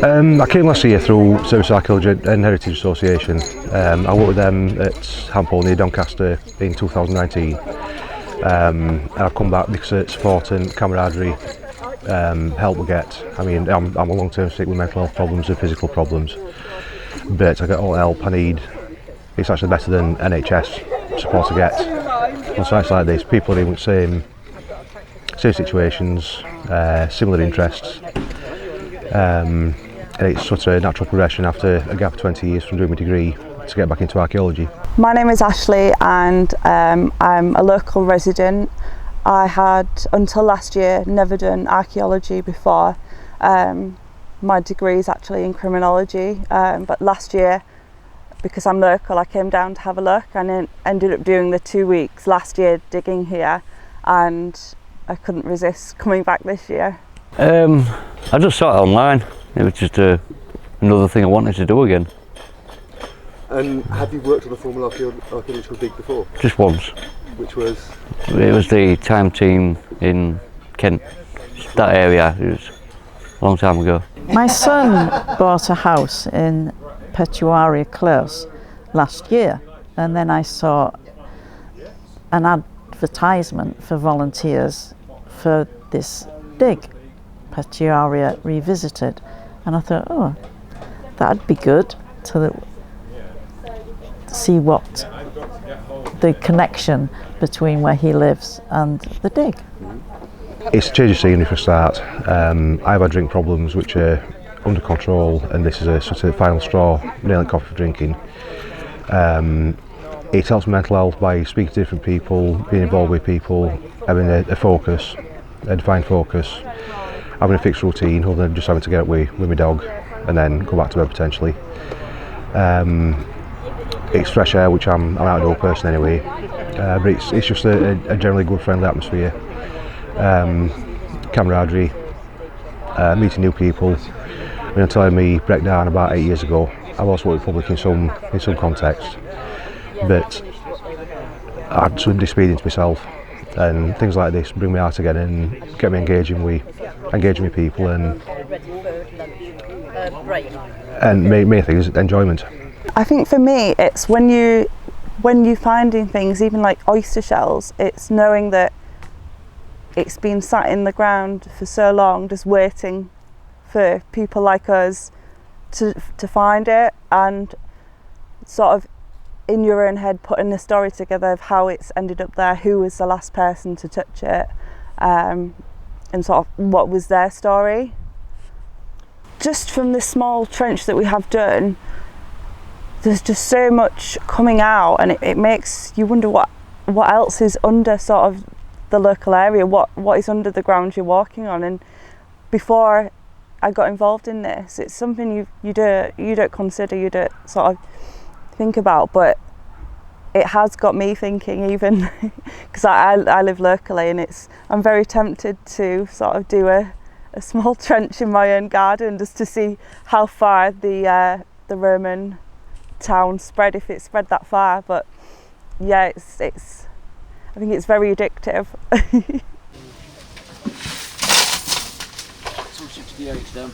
I came last year through Service Archaeology and Heritage Association. I worked with them at Hampole near Doncaster in 2019. And I've come back because of support and camaraderie, help we get. I mean, I'm a long-term sick with mental health problems and physical problems, but I get all the help I need. It's actually better than NHS support I get on sites like this. People are in the same situations, similar interests. And it's sort of a natural progression after a gap of 20 years from doing my degree to get back into archaeology. My name is Ashley and I'm a local resident. I had, until last year, never done archaeology before. My degree is actually in criminology, but last year, because I'm local, I came down to have a look and then ended up doing the 2 weeks last year digging here, and I couldn't resist coming back this year. I just saw it online. It was just another thing I wanted to do again. And have you worked on a formal archaeological dig before? Just once. Which was? It was the time team in Kent, that area. It was a long time ago. My son bought a house in PETUARIA Close last year, and then I saw an advertisement for volunteers for this dig, PETUARIA ReVisted, and I thought, oh, that'd be good to see what the connection between where he lives and the dig. It's a change of scenery for a start. I've had drink problems which are under control, and this is a sort of final straw, nailing coffee for drinking. It helps mental health by speaking to different people, being involved with people, having a focus, a defined focus, having a fixed routine other than just having to get up with my dog and then go back to bed potentially. It's fresh air, which I'm an outdoor person anyway, but it's just a generally good, friendly atmosphere. Camaraderie, meeting new people. I mean, until I had my breakdown about 8 years ago, I've also worked with public in some context, but I had some experience myself, and things like this bring me out again and get me engaging with people and main thing is enjoyment. I think for me, it's when you're finding things, even like oyster shells, it's knowing that it's been sat in the ground for so long, just waiting for people like us to find it, and sort of in your own head putting the story together of how it's ended up there, who was the last person to touch it, and sort of what was their story. Just from this small trench that we have done, there's just so much coming out, and it makes you wonder what else is under sort of the local area, what is under the ground you're walking on. And before I got involved in this, it's something you don't consider, you don't sort of think about, but it has got me thinking, even because I live locally, and I'm very tempted to sort of do a small trench in my own garden just to see how far the Roman town spread, if it spread that far. But yeah, it's I think it's very addictive. 268 down.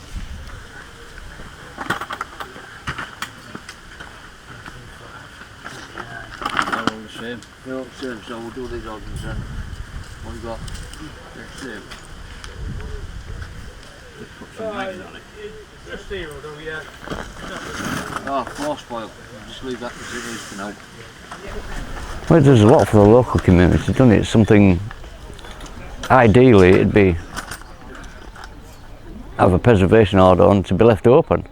They're all the same. They're all the same, so we'll do these organs then. What we got? The same. Just put some names on it. Just zero, though, yeah. Oh, floor spoil. Just leave that as it is for now. Well, there's a lot for the local community, doesn't it? It's something, ideally, it'd be have a preservation order on to be left open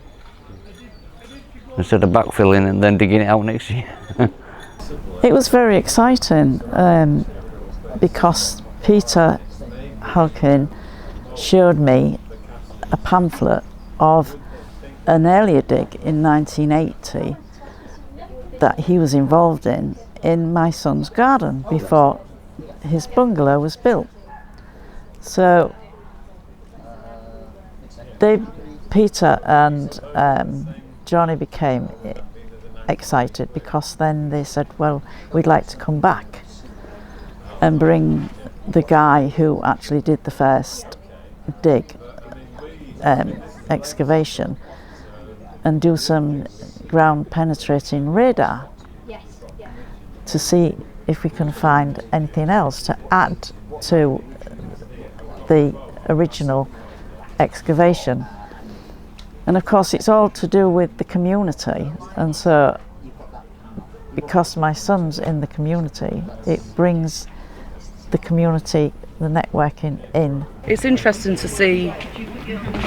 instead of backfilling and then digging it out next year. It was very exciting because Peter Halkin showed me a pamphlet of an earlier dig in 1980 that he was involved in my son's garden before his bungalow was built. So Peter and Johnny became excited because then they said, well, we'd like to come back and bring the guy who actually did the first dig excavation and do some ground penetrating radar to see if we can find anything else to add to the original excavation. And of course it's all to do with the community, and so because my son's in the community, it brings the community, the networking in. It's interesting to see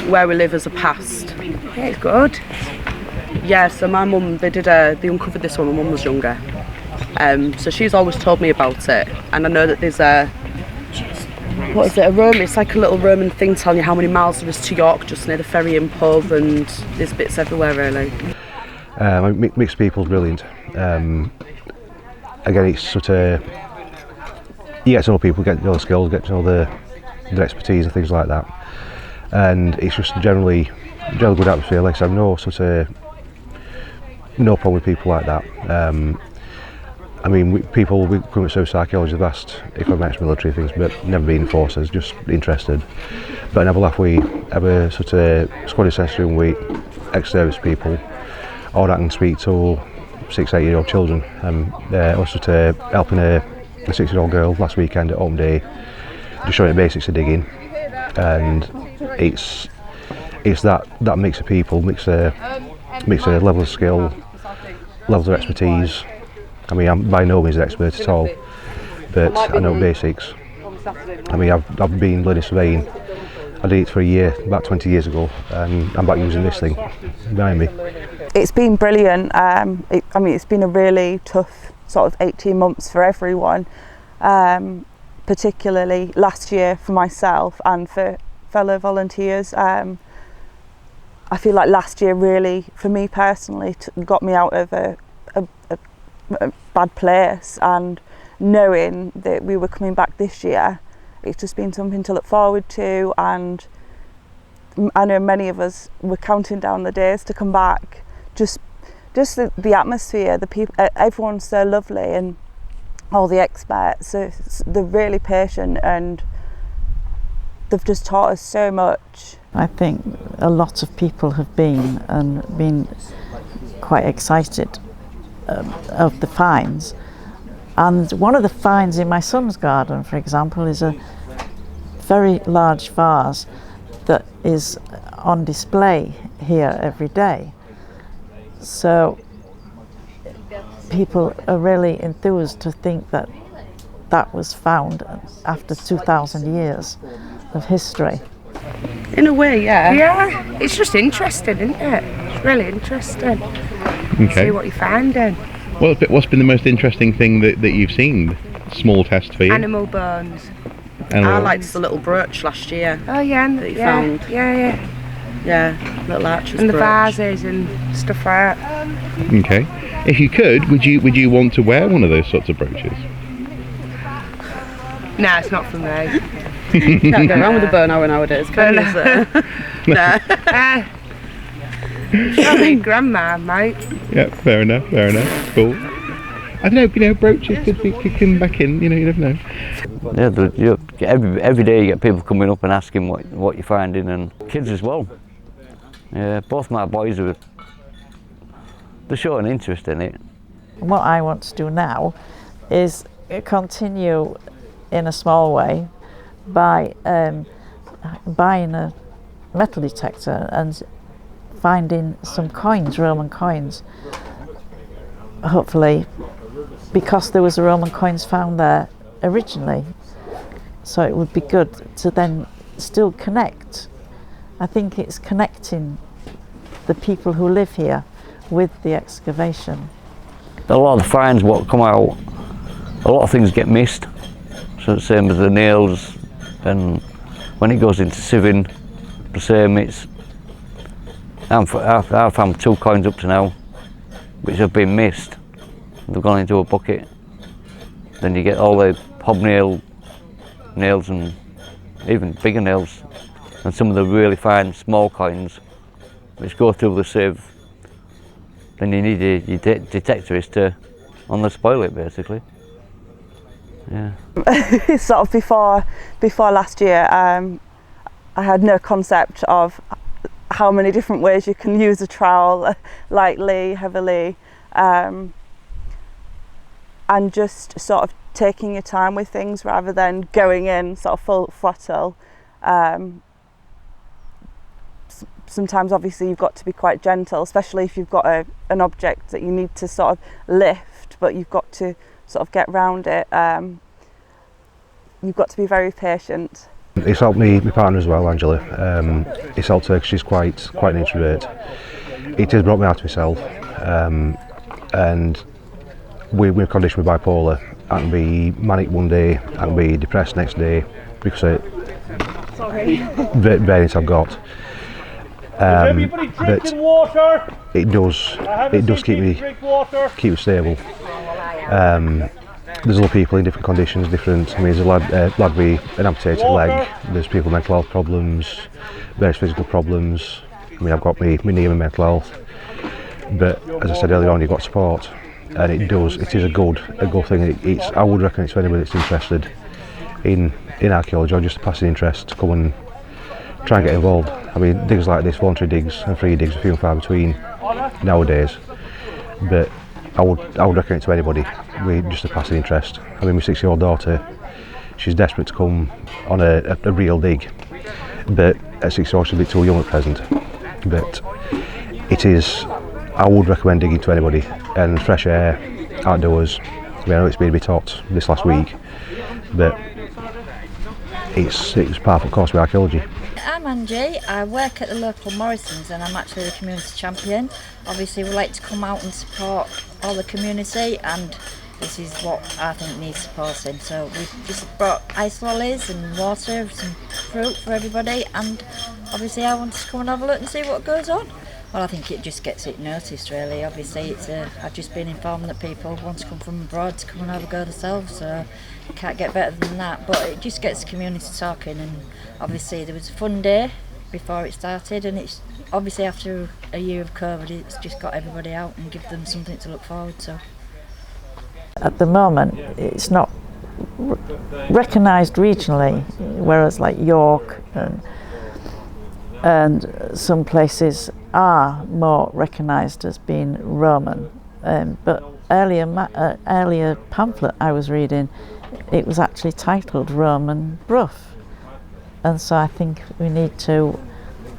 where we live as a past. Yeah, it's good. Yeah, so my mum, they uncovered this when my mum was younger. So she's always told me about it, and I know that there's a Roman, it's like a little Roman thing telling you how many miles there is to York, just near the ferry and pub, and there's bits everywhere really. Mixed people's brilliant. Again, it's sort of, you get to know people, get to know the skills, get to know their expertise and things like that, and it's just generally good atmosphere. Like I said, no problem with people like that. I mean, we come at service archaeology, they've asked if I'm ex-military things, but never been in forces, just interested. But have a laugh, we have a sort of squad sensory week, ex-service people, or I can speak to 6-8-year-old children. I was sort of helping a 6-year-old girl last weekend at home day, just showing the basics of digging, and it's that mix of people, mix of level of skill, levels of expertise. I mean, I'm by no means an expert at all, but I know basics. I mean, I've been bloody surveying. I did it for a year, about 20 years ago, and I'm back using this thing behind me. It's been brilliant. I mean, it's been a really tough sort of 18 months for everyone, particularly last year for myself and for fellow volunteers. I feel like last year really, for me personally, got me out of a bad place, and knowing that we were coming back this year, it's just been something to look forward to, and I know many of us were counting down the days to come back. Just the atmosphere, the people, everyone's so lovely, and all the experts, they're really patient and they've just taught us so much. I think a lot of people have been quite excited of the finds, and one of the finds in my son's garden, for example, is a very large vase that is on display here every day. So people are really enthused to think that that was found after 2,000 years of history. In a way, yeah. Yeah, it's just interesting, isn't it? It's really interesting. Okay. See what you find in. Well, what's been the most interesting thing that you've seen? Small test for you? Animal bones. I liked the little brooch last year. Oh yeah, that you found. Yeah, little archer's and the brooch. Vases and stuff like that. Okay. If you could, would you want to wear one of those sorts of brooches? No, it's not for me. Can't go around with a bone hour nowadays, can you? No. I mean, grandma, mate. Yeah, fair enough. Cool. I don't know, brooches could come back in, you never know. Yeah, every day you get people coming up and asking what you're finding, and kids as well. Yeah, both my boys they're showing interest in it. What I want to do now is continue in a small way by buying a metal detector and finding some coins, Roman coins. Hopefully, because there was a Roman coins found there originally, so it would be good to then still connect. I think it's connecting the people who live here with the excavation. A lot of the finds what come out, a lot of things get missed. So the same as the nails, and when it goes into sieving, the same. I've found 2 coins up to now, which have been missed. They've gone into a bucket. Then you get all the hobnail nails and even bigger nails, and some of the really fine small coins, which go through the sieve. Then you need your detectorist to unspoil it, basically. Yeah. Sort of before last year, I had no concept of how many different ways you can use a trowel, lightly, heavily, and just sort of taking your time with things rather than going in sort of full throttle. Sometimes obviously you've got to be quite gentle, especially if you've got an object that you need to sort of lift, but you've got to sort of get round it. You've got to be very patient. It's helped me, my partner as well, Angela. It's helped her because she's quite an introvert. It has brought me out to myself, and we're conditioned with bipolar. I can be manic one day, I can be depressed next day because of variants I've got. But it does keep me stable. There's other people in different conditions, I mean, there's a lad with an amputated leg, there's people with mental health problems, various physical problems. I mean, I've got my knee and my mental health, but as I said earlier on, you've got support, and it is a good thing. I would recommend it to anybody that's interested in archaeology or just a passing interest to come and try and get involved. I mean, digs like this, voluntary digs and free digs are few and far between nowadays, but I would recommend it to anybody with just a passing interest. I mean, my 6-year-old daughter, she's desperate to come on a real dig, but at 6 years she's a bit too young at present. But I would recommend digging to anybody, and fresh air, outdoors. I mean, I know it's been a bit hot this last week, but it's part of the course with archaeology. I'm Angie, I work at the local Morrisons and I'm actually the community champion. Obviously we like to come out and support all the community, and this is what I think needs supporting. So we've just brought ice lollies and water, some fruit for everybody, and obviously I wanted to come and have a look and see what goes on. Well, I think it just gets it noticed really. Obviously I've just been informed that people want to come from abroad to come and have a go themselves, so you can't get better than that. But it just gets the community talking, and obviously there was a fun day before it started, and it's obviously after a year of COVID it's just got everybody out and give them something to look forward to. At the moment it's not recognised regionally, whereas like York and some places are more recognised as being Roman. But earlier pamphlet I was reading, it was actually titled Roman Brough, and so I think we need to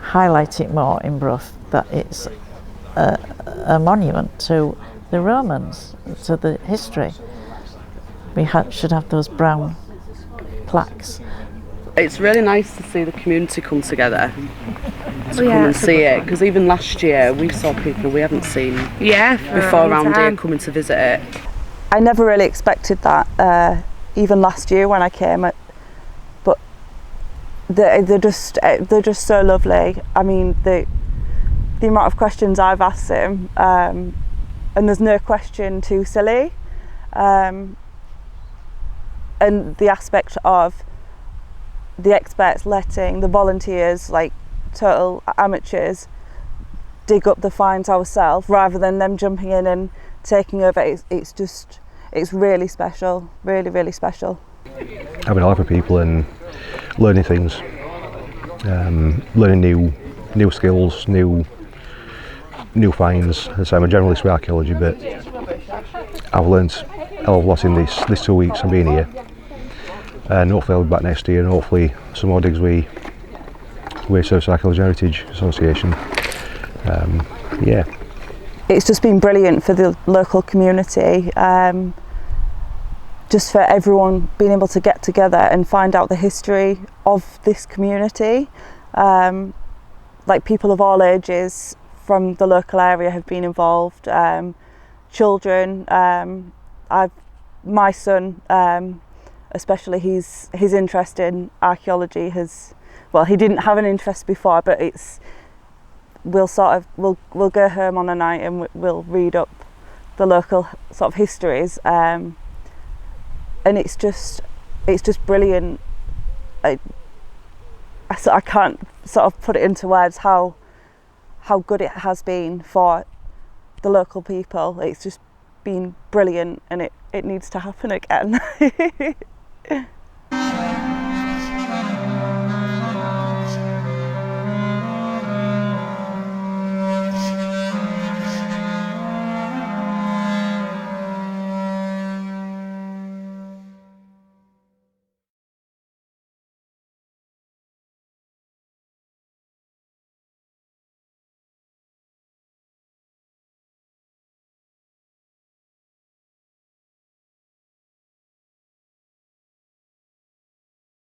highlight it more in Brough, that it's a monument to the Romans, to the history. We should have those brown plaques. It's really nice to see the community come together to come and see it, because even last year we saw people we haven't seen before around here coming to visit it. I never really expected that, even last year when I came, but they're just so lovely. I mean, the amount of questions I've asked them, and there's no question too silly, and the aspect of the experts letting the volunteers, like total amateurs, dig up the finds ourselves rather than them jumping in and taking over. It's really special, really special. Having a lot of people and learning things, learning new skills, new finds. As I say, I'm a generalist with archaeology, but I've learnt a lot in this 2 weeks I've been here, and hopefully I'll be back next year, and hopefully some more digs with Service Archaeology Heritage Association. Yeah. It's just been brilliant for the local community, just for everyone being able to get together and find out the history of this community. Like people of all ages from the local area have been involved, children. My son, especially, his interest in archaeology he didn't have an interest before, but we'll go home on a night and we'll read up the local sort of histories, and it's just brilliant. I can't sort of put it into words how good it has been for the local people. It's just been brilliant, and it needs to happen again.